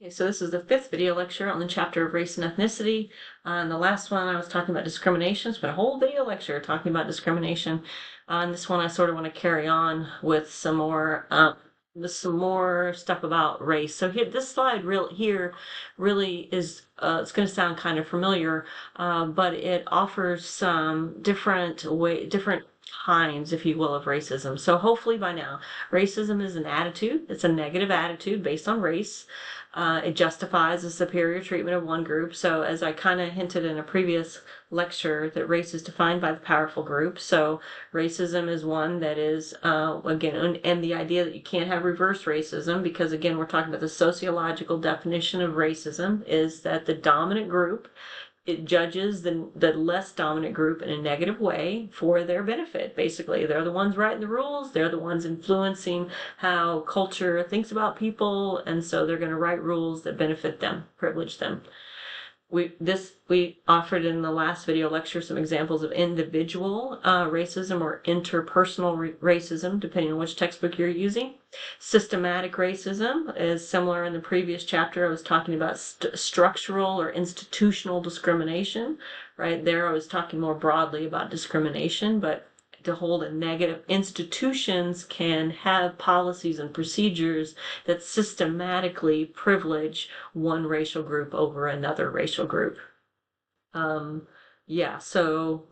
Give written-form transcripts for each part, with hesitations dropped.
Okay, so this is the fifth video lecture on the chapter of race and ethnicity. On the last one, I was talking about discrimination. It's been a whole video lecture talking about discrimination. On this one, I sort of want to carry on with some more stuff about race. So here, this slide really is. It's going to sound kind of familiar, but it offers some different kinds, if you will, of racism. So hopefully by now, racism is an attitude. It's a negative attitude based on race. It justifies the superior treatment of one group. So, as I kind of hinted in a previous lecture, that race is defined by the powerful group. So, racism is one that is, again, and the idea that you can't have reverse racism, because again, we're talking about the sociological definition of racism, is that the dominant group it judges the less dominant group in a negative way for their benefit. Basically, they're the ones writing the rules, they're the ones influencing how culture thinks about people, and so they're going to write rules that benefit them, privilege them. We offered in the last video lecture some examples of individual racism or interpersonal racism, depending on which textbook you're using. Systematic racism is similar. In the previous chapter, I was talking about structural or institutional discrimination. Right there, I was talking more broadly about discrimination, but to hold a negative, institutions can have policies and procedures that systematically privilege one racial group over another racial group. Yeah, so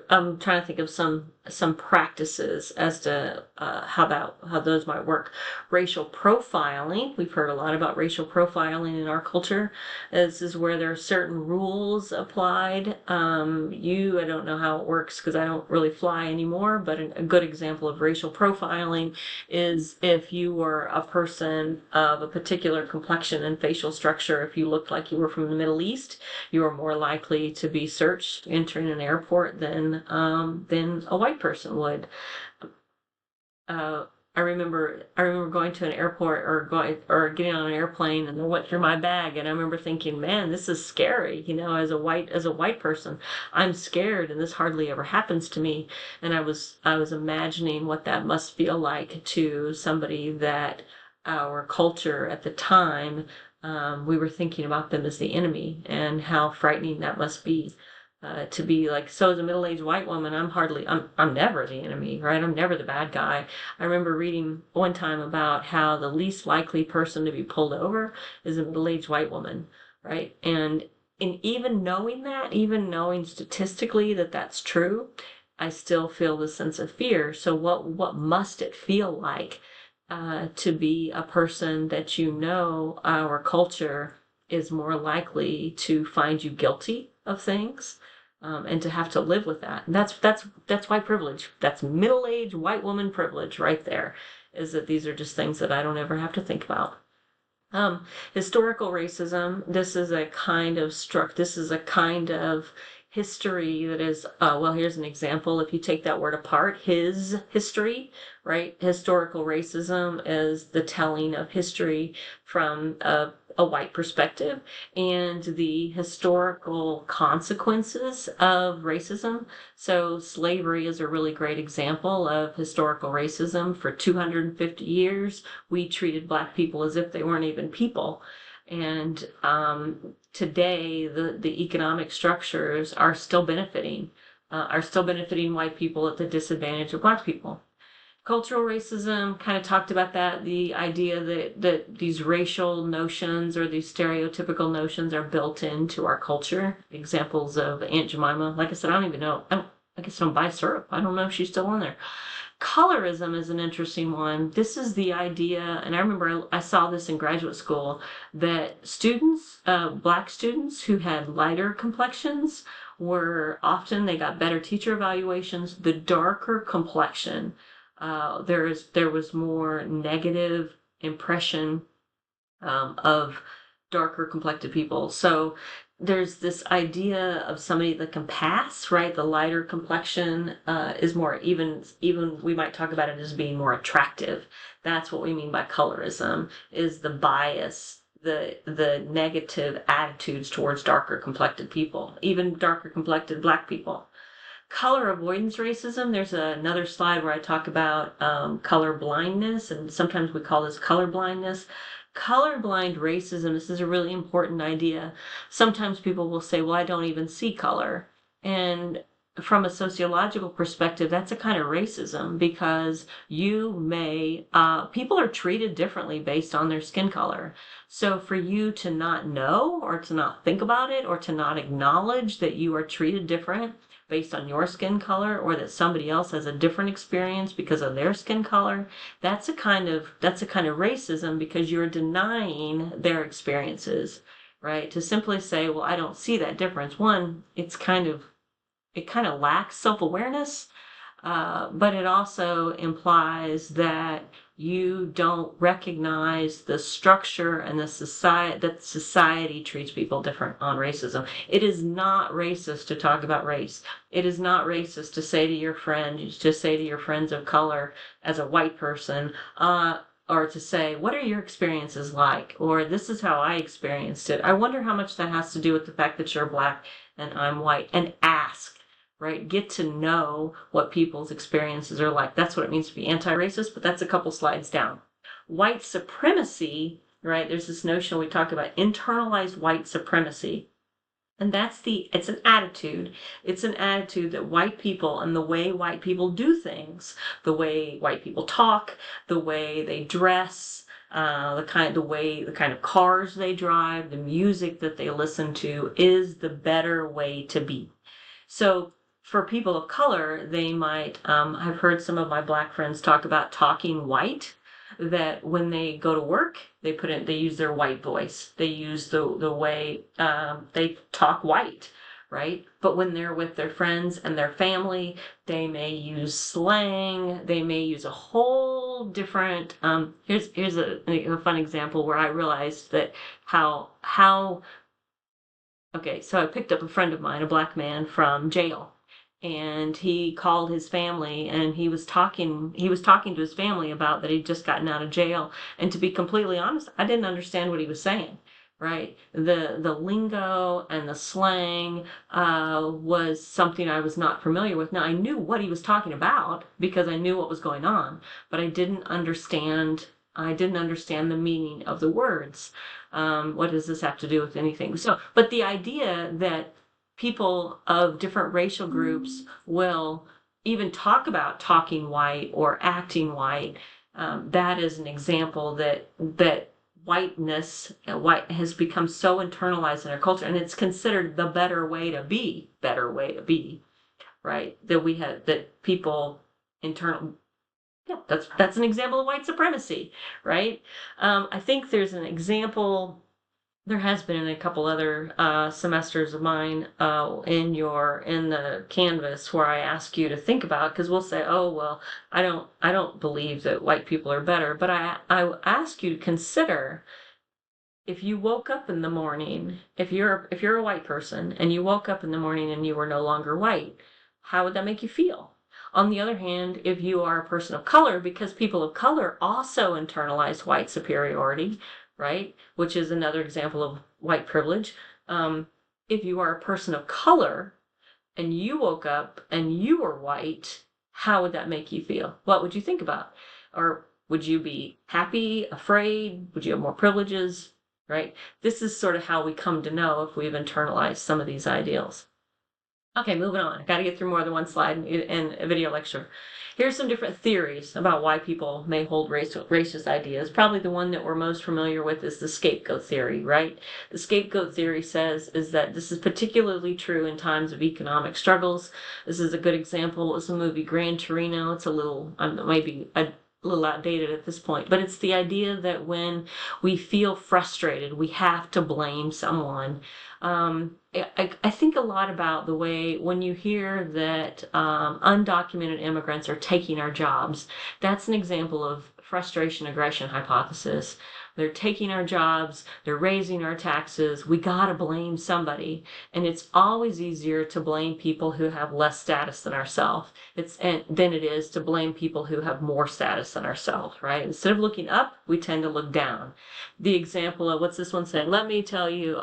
I'm trying to think of some practices as to how those might work. Racial profiling, we've heard a lot about racial profiling in our culture. This is where there are certain rules applied. I don't know how it works because I don't really fly anymore, but a good example of racial profiling is if you were a person of a particular complexion and facial structure, if you looked like you were from the Middle East, you are more likely to be searched entering an airport than a white person would. I remember going to an airport or getting on an airplane, and they went through my bag, and I remember thinking, man, this is scary. As a white person, I'm scared, and this hardly ever happens to me. And I was imagining what that must feel like to somebody that our culture at the time, we were thinking about them as the enemy, and how frightening that must be. To be like, so as a middle-aged white woman, I'm never the enemy, right? I'm never the bad guy. I remember reading one time about how the least likely person to be pulled over is a middle-aged white woman, right? And even knowing statistically that that's true, I still feel the sense of fear. So what must it feel like to be a person that our culture is more likely to find you guilty of things, and to have to live with that. And that's white privilege. That's middle-aged white woman privilege right there, is that these are just things that I don't ever have to think about. Historical racism, this is a kind of history that is, here's an example. If you take that word apart, his history, right? Historical racism is the telling of history from a white perspective, and the historical consequences of racism. So slavery is a really great example of historical racism. For 250 years, we treated Black people as if they weren't even people. And today, the economic structures are still benefiting white people at the disadvantage of Black people. Cultural racism, kind of talked about that, the idea that these racial notions or these stereotypical notions are built into our culture. Examples of Aunt Jemima. Like I said, I don't even know. I guess I don't buy syrup. I don't know if she's still on there. Colorism is an interesting one. This is the idea, and I remember I saw this in graduate school, that students, Black students who had lighter complexions they got better teacher evaluations. The darker complexion, there was more negative impression of darker complected people. So there's this idea of somebody that can pass, right? The lighter complexion is more, even we might talk about it as being more attractive. That's what we mean by colorism, is the bias, the negative attitudes towards darker complected people, even darker complected Black people. Color avoidance racism, there's another slide where I talk about color blindness, and sometimes we call this color blindness. colorblind racism, this is a really important idea. Sometimes people will say, well, I don't even see color. And from a sociological perspective, that's a kind of racism because people are treated differently based on their skin color. So for you to not know or to not think about it or to not acknowledge that you are treated different based on your skin color or that somebody else has a different experience because of their skin color, that's a kind of racism because you're denying their experiences, right? To simply say, well, I don't see that difference. One, it kind of lacks self-awareness, but it also implies that you don't recognize the structure and the society that society treats people different on racism. It is not racist to talk about race. It is not racist to say to your friends of color as a white person, or to say, what are your experiences like? Or this is how I experienced it. I wonder how much that has to do with the fact that you're black and I'm white. And ask, right? Get to know what people's experiences are like. That's what it means to be anti-racist, but that's a couple slides down. White supremacy, right? There's this notion we talk about, internalized white supremacy. And it's an attitude. It's an attitude that white people and the way white people do things, the way white people talk, the way they dress, the kind of cars they drive, the music that they listen to is the better way to be. So for people of color, they might, I've heard some of my black friends talk about talking white, that when they go to work, they use their white voice. They use the way they talk white, right? But when they're with their friends and their family, they may use slang. They may use a whole different, here's a fun example where I realized that okay, so I picked up a friend of mine, a black man from jail, and he called his family and he was talking to his family about that he'd just gotten out of jail. And to be completely honest, I didn't understand what he was saying, right? The lingo and the slang was something I was not familiar with. Now I knew what he was talking about because I knew what was going on, but I didn't understand the meaning of the words. What does this have to do with anything? So, but the idea that people of different racial groups will even talk about talking white or acting white, that is an example that white has become so internalized in our culture, and it's considered the better way to be, right? That people internal. Yeah, that's an example of white supremacy, right? I think there's an example. There has been in a couple other semesters of mine in the Canvas where I ask you to think about, because we'll say, oh well, I don't believe that white people are better, but I ask you to consider, if you woke up in the morning, if you're a white person and you woke up in the morning and you were no longer white, how would that make you feel? On the other hand, if you are a person of color, because people of color also internalize white superiority, right? Which is another example of white privilege. If you are a person of color and you woke up and you were white, how would that make you feel? What would you think about? Or would you be happy, afraid? Would you have more privileges? Right? This is sort of how we come to know if we've internalized some of these ideals. Okay, moving on. I got to get through more than one slide in a video lecture. Here's some different theories about why people may hold racist ideas. Probably the one that we're most familiar with is the scapegoat theory, right? The scapegoat theory says is that this is particularly true in times of economic struggles. This is a good example. It's the movie Gran Torino. It's a little, maybe a little outdated at this point, but it's the idea that when we feel frustrated, we have to blame someone. I think a lot about the way when you hear that undocumented immigrants are taking our jobs, that's an example of frustration aggression hypothesis. They're taking our jobs, they're raising our taxes, we gotta blame somebody. And it's always easier to blame people who have less status than ourselves than it is to blame people who have more status than ourselves, right? Instead of looking up, we tend to look down. The example of, what's this one saying? Let me tell you,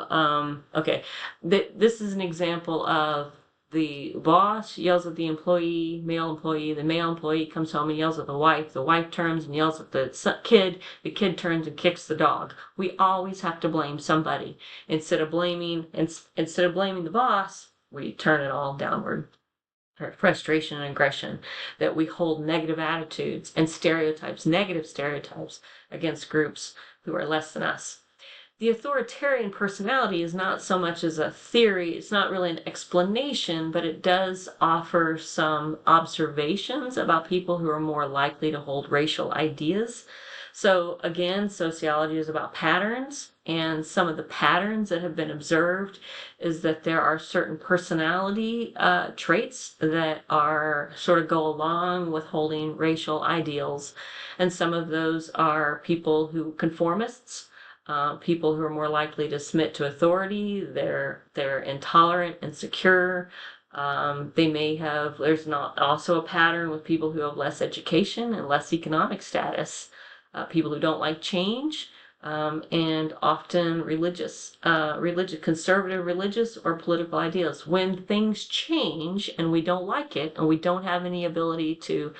okay, this is an example of The boss yells at the employee, male employee. The male employee comes home and yells at the wife. The wife turns and yells at the kid. The kid turns and kicks the dog. We always have to blame somebody. Instead of blaming the boss, we turn it all downward. Frustration and aggression, that we hold negative attitudes and stereotypes, negative stereotypes against groups who are less than us. The authoritarian personality is not so much as a theory, it's not really an explanation, but it does offer some observations about people who are more likely to hold racial ideas. So again, sociology is about patterns, and some of the patterns that have been observed is that there are certain personality traits that are sort of go along with holding racial ideals, and some of those are people who conformists, people who are more likely to submit to authority. They're intolerant, insecure. They may have. There's not also a pattern with people who have less education and less economic status, people who don't like change, and often conservative religious or political ideals. When things change and we don't like it and we don't have any ability to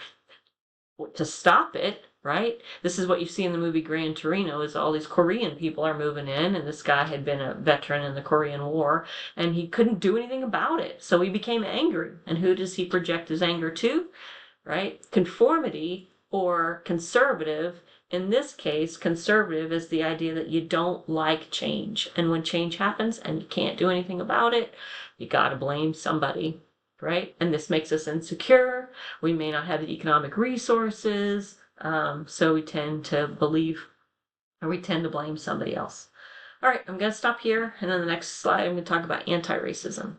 stop it, right? This is what you see in the movie Gran Torino, is all these Korean people are moving in, and this guy had been a veteran in the Korean War, and he couldn't do anything about it. So he became angry. And who does he project his anger to? Right? Conformity or conservative. In this case, conservative is the idea that you don't like change. And when change happens and you can't do anything about it, you got to blame somebody, right? And this makes us insecure. We may not have the economic resources. So we tend to blame somebody else. All right, I'm going to stop here. And on the next slide, I'm going to talk about anti-racism.